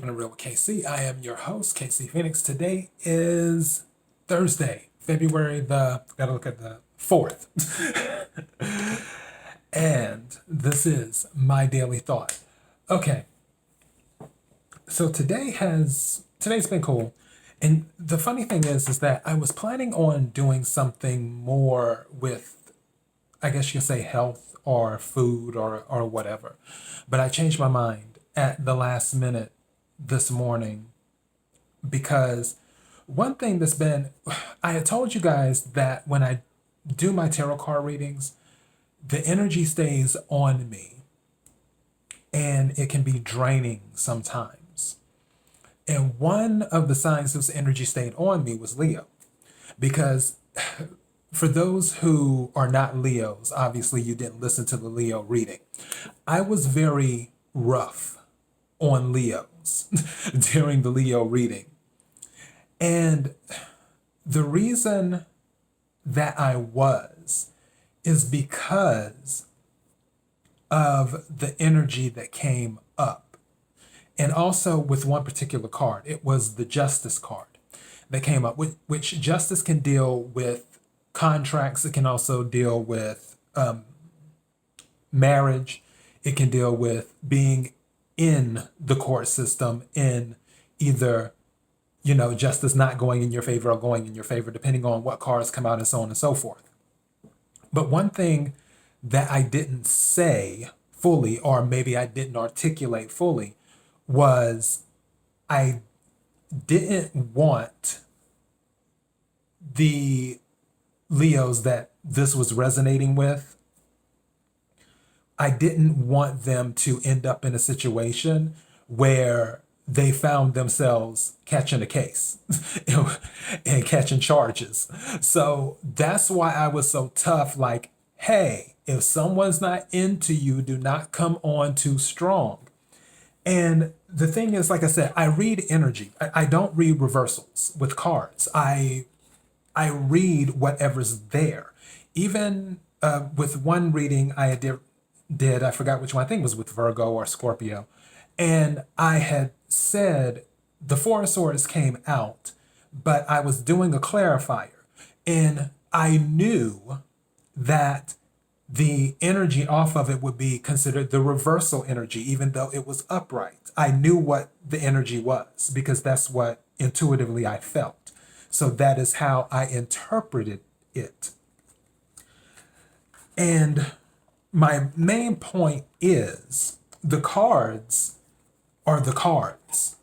Welcome to Real with KC. I am your host, KC Phoenix. Today is Thursday, February gotta look at the 4th. And this is my daily thought. Okay. So today's been cool. And the funny thing is that I was planning on doing something more with, I guess you could say, health or food or whatever. But I changed my mind at the last minute this morning because one thing I had told you guys that when I do my tarot card readings, the energy stays on me and it can be draining sometimes. And one of the signs whose energy stayed on me was Leo. Because for those who are not Leos, obviously you didn't listen to the Leo reading. I was very rough on Leos during the Leo reading. And the reason that I was is because of the energy that came up. And also with one particular card, it was the Justice card that came up, which Justice can deal with contracts. It can also deal with marriage. It can deal with being in the court system in either, justice not going in your favor or going in your favor, depending on what cards come out and so on and so forth. But one thing that I didn't say fully, or maybe I didn't articulate fully, was I didn't want the Leos that this was resonating with, I didn't want them to end up in a situation where they found themselves catching a case and catching charges. So that's why I was so tough. Like, hey, if someone's not into you, do not come on too strong. And the thing is, like I said, I read energy. I don't read reversals with cards. I read whatever's there. Even with one reading I did, I forgot which one, I think it was with Virgo or Scorpio. And I had said the Four of Swords came out, but I was doing a clarifier. And I knew that the energy off of it would be considered the reversal energy, even though it was upright. I knew what the energy was because that's what intuitively I felt. So that is how I interpreted it. And my main point is the cards are the cards.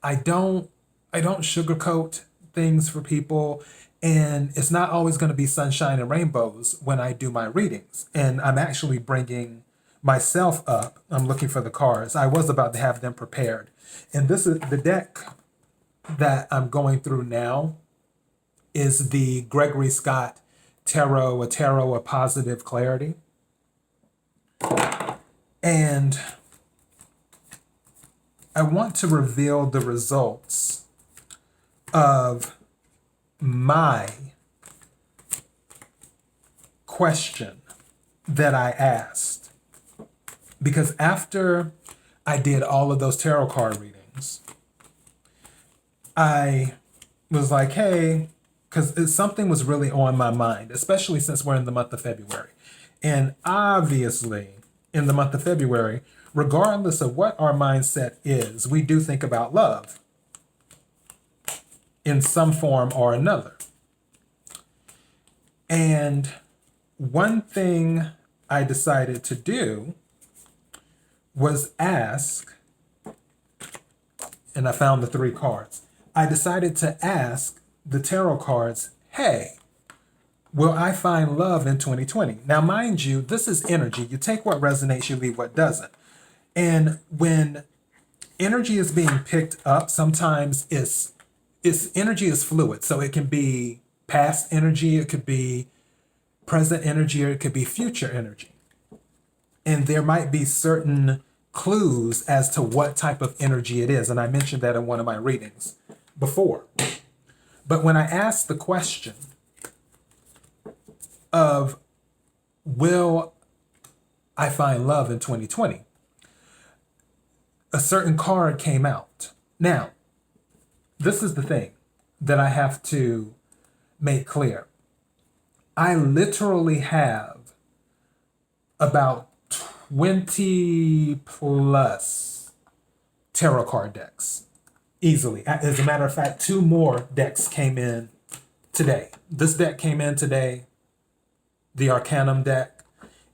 I don't sugarcoat things for people, and it's not always going to be sunshine and rainbows when I do my readings. And I'm actually bringing myself up. I'm looking for the cards. I was about to have them prepared. And this is the deck that I'm going through now is the Gregory Scott Tarot, a Tarot of Positive Clarity. And I want to reveal the results of my question that I asked. Because after I did all of those tarot card readings, I was like, hey, because something was really on my mind, especially since we're in the month of February. And obviously, in the month of February, regardless of what our mindset is, we do think about love in some form or another. And one thing I decided to do was ask, and I found the 3 cards. I decided to ask the tarot cards, hey, will I find love in 2020? Now, mind you, this is energy. You take what resonates, you leave what doesn't. And when energy is being picked up, sometimes its energy is fluid. So it can be past energy, it could be present energy, or it could be future energy. And there might be certain clues as to what type of energy it is. And I mentioned that in one of my readings before. But when I asked the question of, will I find love in 2020? A certain card came out. Now, this is the thing that I have to make clear. I literally have about 20 plus tarot card decks easily. As a matter of fact, 2 more decks came in today. This deck came in today, the Arcanum deck,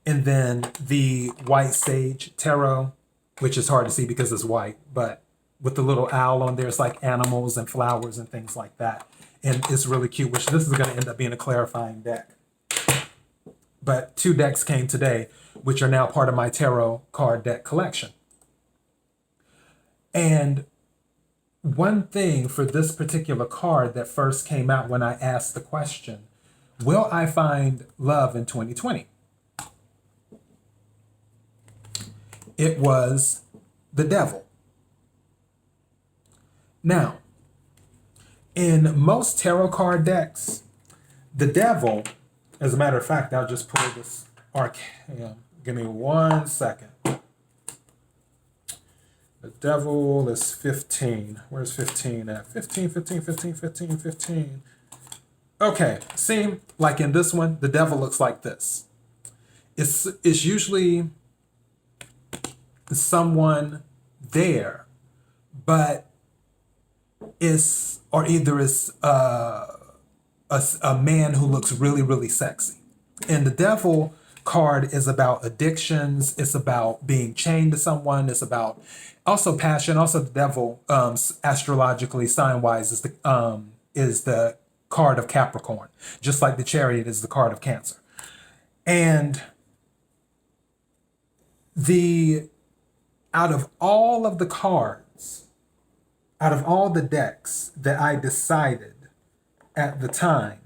and then the White Sage Tarot, which is hard to see because it's white, but with the little owl on there, it's like animals and flowers and things like that. And it's really cute, which this is going to end up being a clarifying deck. But 2 decks came today, which are now part of my tarot card deck collection. And one thing for this particular card that first came out when I asked the question, will I find love in 2020? It was the Devil. Now, in most tarot card decks, the Devil, as a matter of fact, I'll just pull this Arcanum. Give me 1 second. The Devil is 15. Where's 15 at? 15, 15, 15, 15, 15. Okay, see, like in this one, the Devil looks like this. It's usually someone there, but it's, or either it's a man who looks really, really sexy. And the Devil card is about addictions. It's about being chained to someone. It's about also passion. Also, the Devil, astrologically, sign-wise, is the card of Capricorn, just like the Chariot is the card of Cancer. And out of all of the cards, out of all the decks that I decided at the time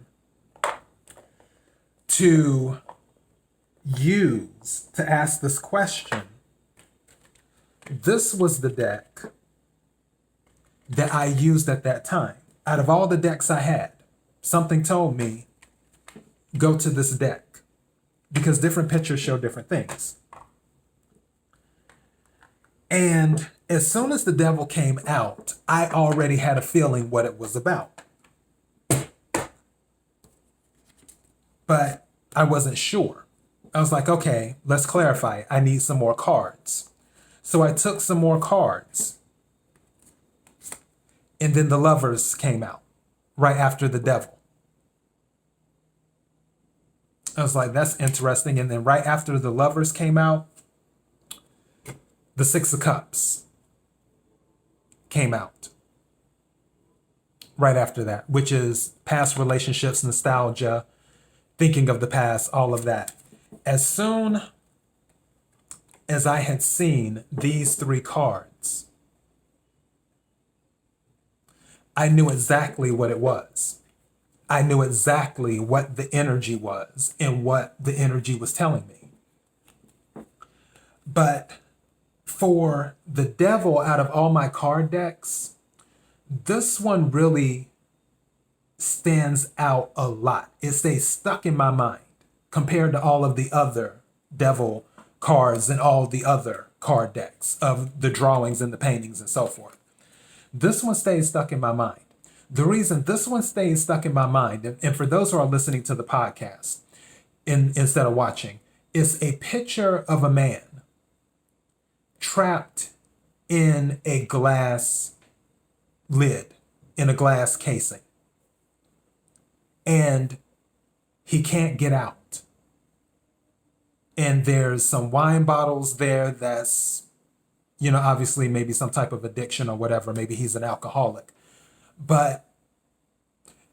to use to ask this question, this was the deck that I used at that time. Out of all the decks I had, something told me, go to this deck, because different pictures show different things. And as soon as the Devil came out, I already had a feeling what it was about. But I wasn't sure. I was like, okay, let's clarify. I need some more cards. So I took some more cards. And then the Lovers came out right after the Devil. I was like, that's interesting. And then right after the Lovers came out, the Six of Cups came out right after that, which is past relationships, nostalgia, thinking of the past, all of that. As soon as I had seen these 3 cards, I knew exactly what it was. I knew exactly what the energy was and what the energy was telling me. But for the Devil, out of all my card decks, this one really stands out a lot. It stays stuck in my mind compared to all of the other Devil cards and all the other card decks of the drawings and the paintings and so forth. This one stays stuck in my mind. The reason this one stays stuck in my mind, and for those who are listening to the podcast instead of watching, is a picture of a man trapped in a glass lid, in a glass casing. And he can't get out. And there's some wine bottles there that's, obviously maybe some type of addiction or whatever. Maybe he's an alcoholic. But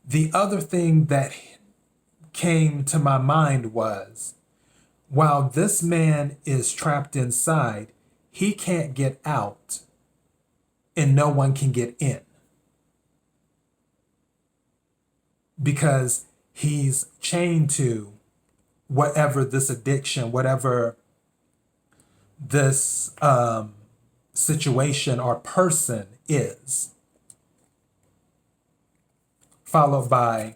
the other thing that came to my mind was, while this man is trapped inside, he can't get out and no one can get in, because he's chained to whatever this addiction, whatever this situation or person is. Followed by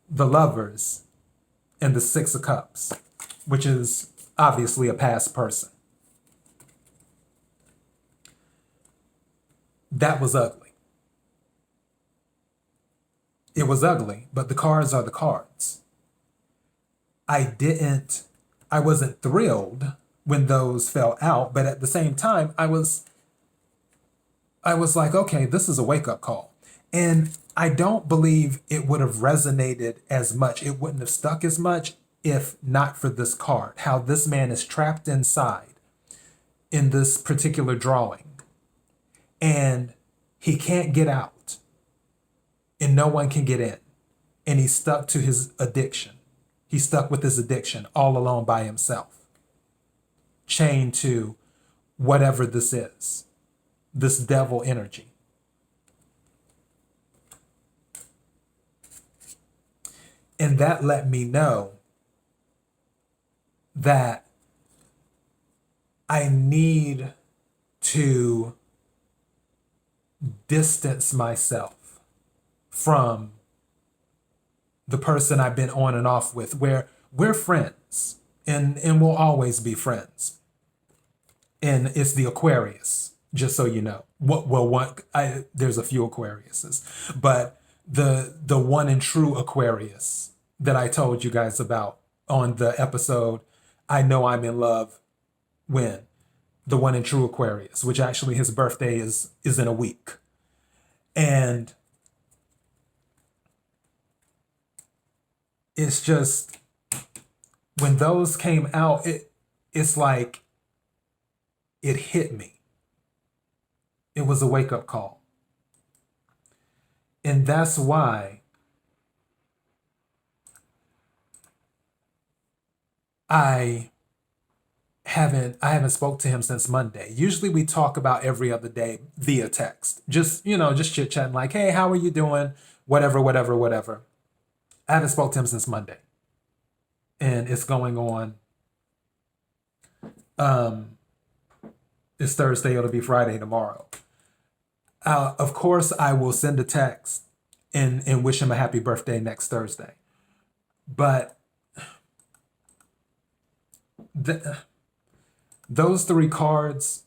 the Lovers and the Six of Cups, which is obviously a past person. that was ugly. It was ugly, but the cards are the cards. I wasn't thrilled when those fell out, but at the same time, I was like, okay, this is a wake-up call. And I don't believe it would have resonated as much. It wouldn't have stuck as much if not for this card. How this man is trapped inside in this particular drawing. And he can't get out. And no one can get in. And he's stuck to his addiction. He's stuck with his addiction all alone by himself. Chained to whatever this is. This devil energy. And that let me know that I need to distance myself from the person I've been on and off with, where we're friends and we'll always be friends. And it's the Aquarius, just so you know. There's a few Aquariuses, but the one and true Aquarius that I told you guys about on the episode, I Know I'm in Love When, the one and true Aquarius, which actually his birthday is in a week. And it's just, when those came out, it's like it hit me. It was a wake-up call. And that's why I haven't spoke to him since Monday. Usually we talk about every other day via text. Just chit-chatting like, hey, how are you doing? Whatever. I haven't spoke to him since Monday. And it's going on. It's Thursday, it'll be Friday tomorrow. Of course, I will send a text and wish him a happy birthday next Thursday. But those three cards,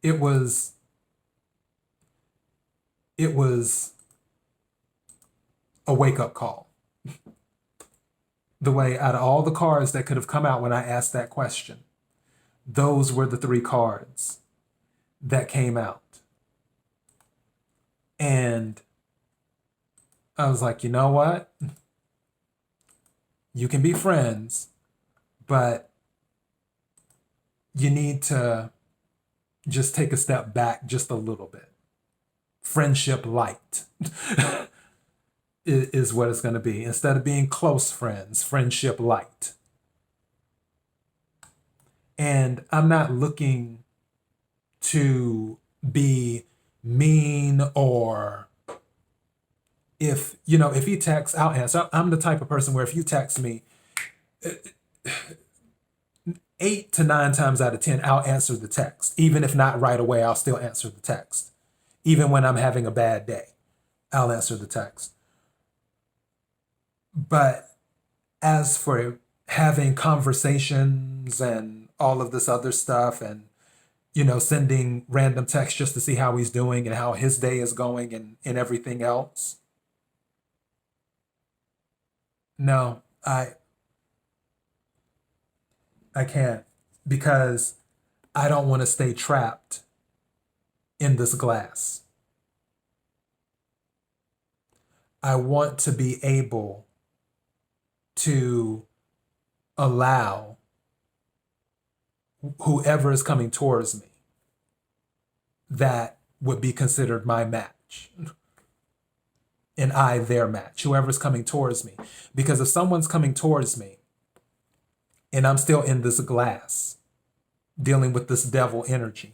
it was a wake-up call. The way out of all the cards that could have come out when I asked that question, those were the three cards that came out. And I was like, you know what? You can be friends, but you need to just take a step back just a little bit. Friendship light is what it's going to be. Instead of being close friends, friendship light. And I'm not looking to be mean, or if he texts, I'll answer. I'm the type of person where if you text me 8 to 9 times out of 10, I'll answer the text. Even if not right away, I'll still answer the text. Even when I'm having a bad day, I'll answer the text. But as for having conversations and all of this other stuff, and sending random texts just to see how he's doing and how his day is going and everything else, no, I can't, because I don't want to stay trapped in this glass. I want to be able to allow whoever is coming towards me that would be considered my match, and I their match, whoever's coming towards me. Because if someone's coming towards me and I'm still in this glass dealing with this devil energy,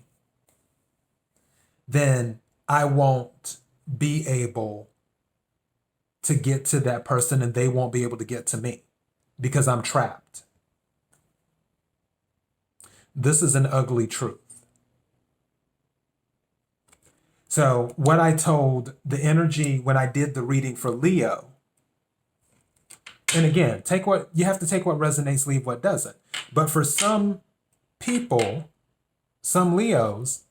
then I won't be able to get to that person, and they won't be able to get to me because I'm trapped. This is an ugly truth. So what I told the energy when I did the reading for Leo, and again, you have to take what resonates, leave what doesn't. But for some people, some Leos,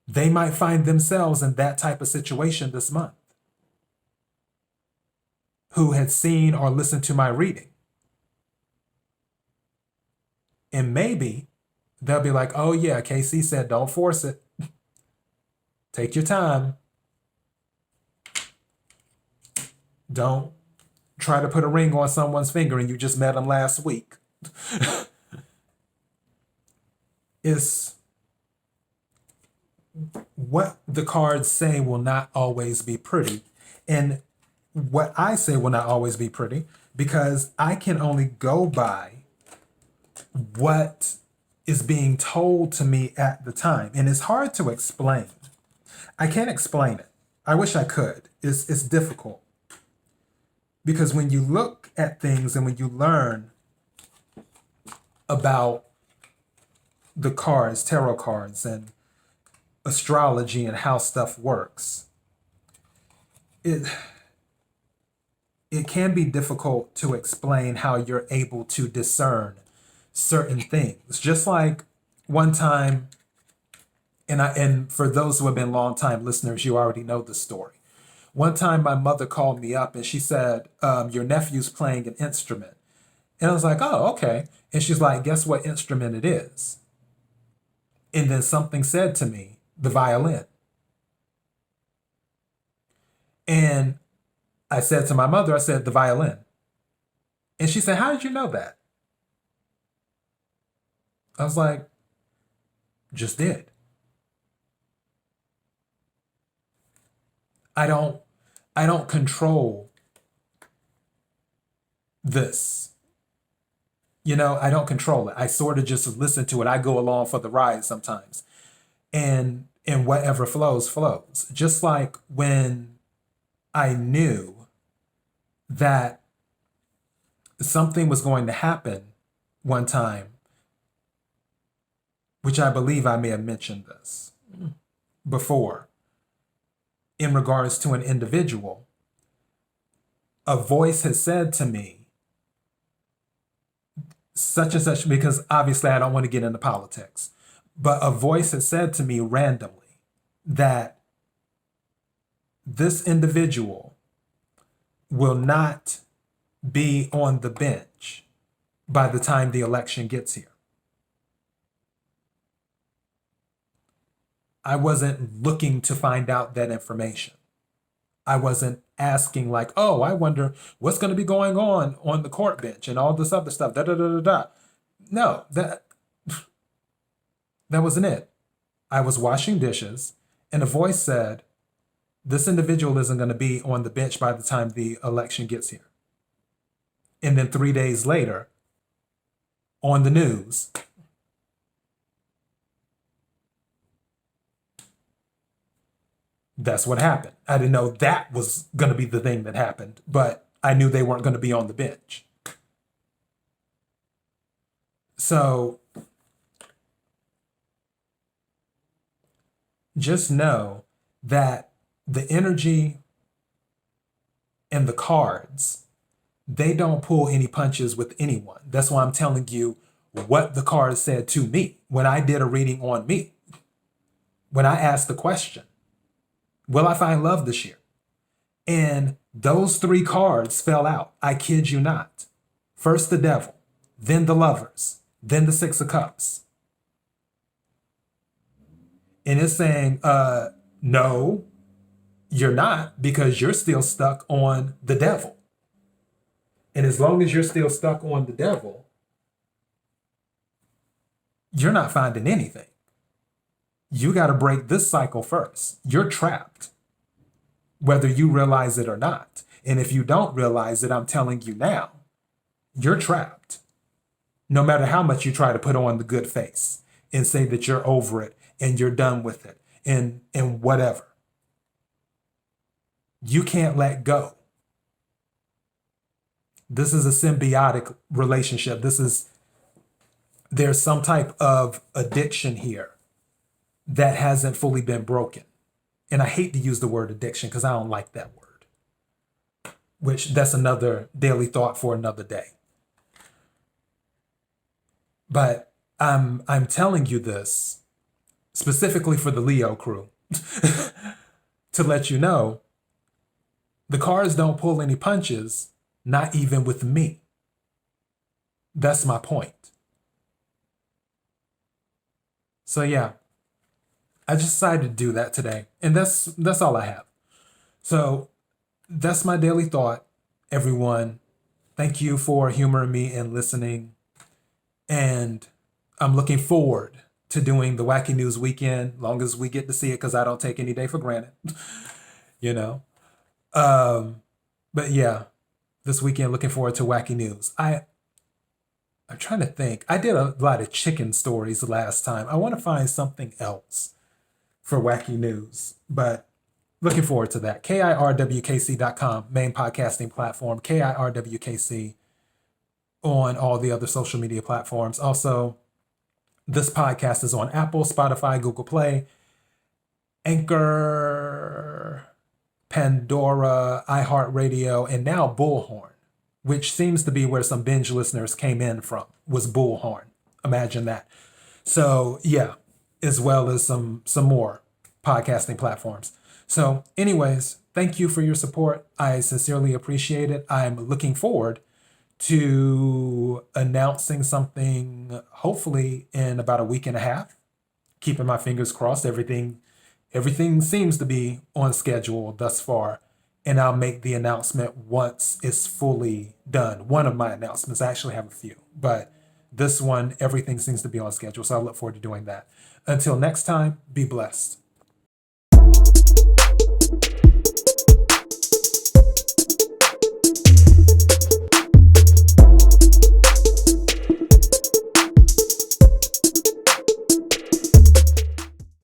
They might find themselves in that type of situation this month, who had seen or listened to my reading. And maybe they'll be like, oh yeah, KC said don't force it. Take your time. Don't try to put a ring on someone's finger and you just met them last week. It's what the cards say will not always be pretty. And what I say will not always be pretty because I can only go by what is being told to me at the time. And it's hard to explain. I can't explain it. I wish I could. It's difficult. Because when you look at things and when you learn about the cards, tarot cards, and astrology and how stuff works, it can be difficult to explain how you're able to discern certain things. Just like one time, and for those who have been long-time listeners, you already know the story. One time my mother called me up and she said, your nephew's playing an instrument. And I was like, oh, okay. And she's like, guess what instrument it is? And then something said to me, the violin. And I said to my mother, I said, the violin. And she said, how did you know that? I was like, just did. I don't control this. I don't control it. I sort of just listen to it. I go along for the ride sometimes. And whatever flows, flows. Just like when I knew that something was going to happen one time, which I believe I may have mentioned this before, in regards to an individual, a voice has said to me, such and such, because obviously I don't want to get into politics, but a voice has said to me randomly that this individual will not be on the bench by the time the election gets here. I wasn't looking to find out that information. I wasn't asking like, oh, I wonder what's going to be going on the court bench and all this other stuff. Da da da da da. No, that wasn't it. I was washing dishes and a voice said, this individual isn't going to be on the bench by the time the election gets here. And then 3 days later, on the news, that's what happened. I didn't know that was going to be the thing that happened, but I knew they weren't going to be on the bench. So just know that the energy and the cards, they don't pull any punches with anyone. That's why I'm telling you what the cards said to me when I did a reading on me. When I asked the question, will I find love this year? And those 3 cards fell out. I kid you not. First the devil, then the lovers, then the 6 of cups. And it's saying, no, you're not, because you're still stuck on the devil. And as long as you're still stuck on the devil, you're not finding anything. You got to break this cycle first. You're trapped, whether you realize it or not. And if you don't realize it, I'm telling you now, you're trapped. No matter how much you try to put on the good face and say that you're over it and you're done with it and whatever. You can't let go. This is a symbiotic relationship. There's some type of addiction here that hasn't fully been broken. And I hate to use the word addiction because I don't like that word, which that's another daily thought for another day. But I'm telling you this specifically for the Leo crew, to let you know the cards don't pull any punches, not even with me. That's my point. So yeah, I just decided to do that today, and that's all I have. So that's my daily thought, everyone. Thank you for humoring me and listening. And I'm looking forward to doing the Wacky News weekend, long as we get to see it, because I don't take any day for granted, you know. But yeah, this weekend, looking forward to Wacky News. I'm trying to think. I did a lot of chicken stories last time. I want to find something else for Wacky News, but looking forward to that. KIRWKC.com, main podcasting platform. KIRWKC on all the other social media platforms. Also, this podcast is on Apple, Spotify, Google Play, Anchor, Pandora, iHeartRadio, and now Bullhorn, which seems to be where some binge listeners came in from, was Bullhorn. Imagine that. So yeah, as well as some more podcasting platforms. So anyways, thank you for your support. I sincerely appreciate it. I'm looking forward to announcing something hopefully in about a week and a half. Keeping my fingers crossed. Everything seems to be on schedule thus far. And I'll make the announcement once it's fully done. One of my announcements, I actually have a few, but this one, everything seems to be on schedule. So I look forward to doing that. Until next time, be blessed.